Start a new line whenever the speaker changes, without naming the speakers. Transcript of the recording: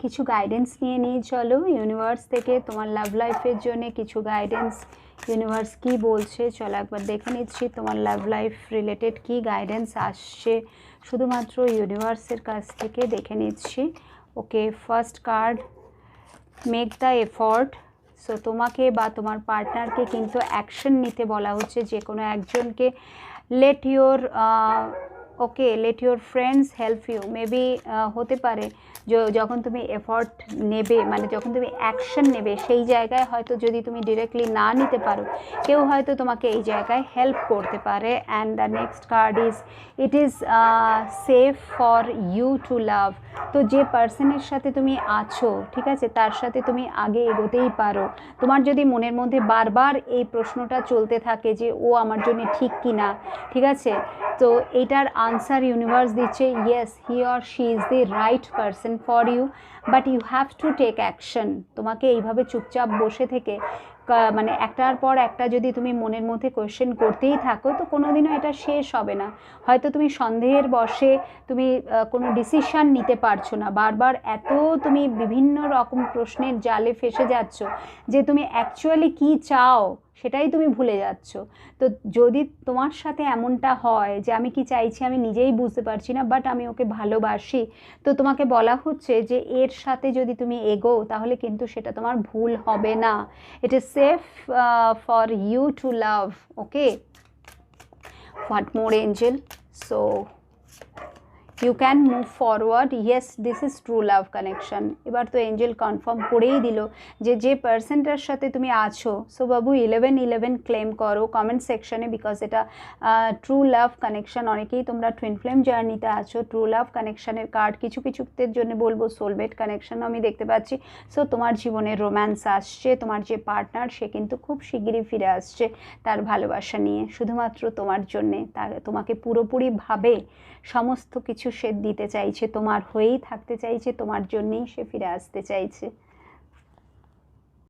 কিছু গাইডেন্স নিয়ে নিয়ে চলো ইউনিভার্স থেকে তোমার লাভ লাইফের জন্য কিছু গাইডেন্স ইউনিভার্স কি বলছে চলো একবার দেখে নিচ্ছি তোমার লাভ লাইফ রিলেটেড কি গাইডেন্স আসছে শুধুমাত্র ইউনিভার্সের কাছ থেকে দেখে নিচ্ছি। Okay, first card, make the effort. So তোমাকে বা তোমার পার্টনারকে কিন্তু অ্যাকশন নিতে বলা হচ্ছে, যে কোনো একজনকে। Let your friends help you. Maybe হতে পারে যখন তুমি এফর্ট নেবে, মানে যখন তুমি অ্যাকশন নেবে, সেই জায়গায় হয়তো যদি তুমি ডিরেক্টলি না নিতে পারো, কেউ হয়তো তোমাকে এই জায়গায় হেল্প করতে পারে। And the next card is it is safe for you to love. তো যে পার্সনের সাথে তুমি আছো, ঠিক আছে, তার সাথে তুমি আগে এগোতেই পারো। তোমার যদি মনের মধ্যে বারবার এই প্রশ্নটা চলতে থাকে যে ও আমার জন্য ঠিক কি না, ঠিক আছে, তো এটার আনসার ইউনিভার্স দিচ্ছে yes, he or she is the right person for you, but you have to take action. তোমাকে এইভাবে চুপচাপ বসে থেকে মানে একটার পর একটা যদি তুমি মনের মধ্যে কোয়েশ্চেন করতেই থাকো, তো কোনোদিনও এটা শেষ হবে না। হয়তো তুমি সন্দেহের বশে তুমি কোনো ডিসিশান নিতে পারছো না, বারবার এত তুমি বিভিন্ন রকম প্রশ্নের জালে ফেসে যাচ্ছ যে তুমি অ্যাকচুয়ালি কী চাও সেটাই তুমি ভুলে যাচ্ছ। তো যদি তোমার সাথে এমনটা হয় যে আমি কি চাইছি আমি নিজেই বুঝতে পারছি না, বাট আমি ওকে ভালোবাসি, তো তোমাকে বলা হচ্ছে যে এর সাথে যদি তুমি এগোও তাহলে কিন্তু সেটা তোমার ভুল হবে না। It is safe for you to love. Okay, what more angel? So you can move forward. Yes, this is true love connection. এবার তো এঞ্জেল কনফার্ম করেই দিল যে পার্সনটার সাথে তুমি আছো, সো বাবু 1111 ক্লেম করো কমেন্ট সেকশনে, বিকজ এটা ট্রু লাভ কানেকশন। অনেকেই তোমরা টুইন ফ্লেম জার্নিতে আছো। ট্রু লাভ কানেকশনের কার্ড কিছু কিছুদের জন্য বলবো সোলমেট কানেকশনও আমি দেখতে পাচ্ছি। সো তোমার জীবনে রোম্যান্স আসছে, তোমার যে পার্টনার সে কিন্তু খুব শিগগিরই ফিরে আসছে তার ভালোবাসা নিয়ে, শুধুমাত্র তোমার জন্যে। তোমাকে পুরোপুরিভাবে সমস্ত কিছু সে দিতে চাইছে, তোমার হয়েই থাকতে চাইছে, তোমার জন্যেই সে ফিরে আসতে চাইছে।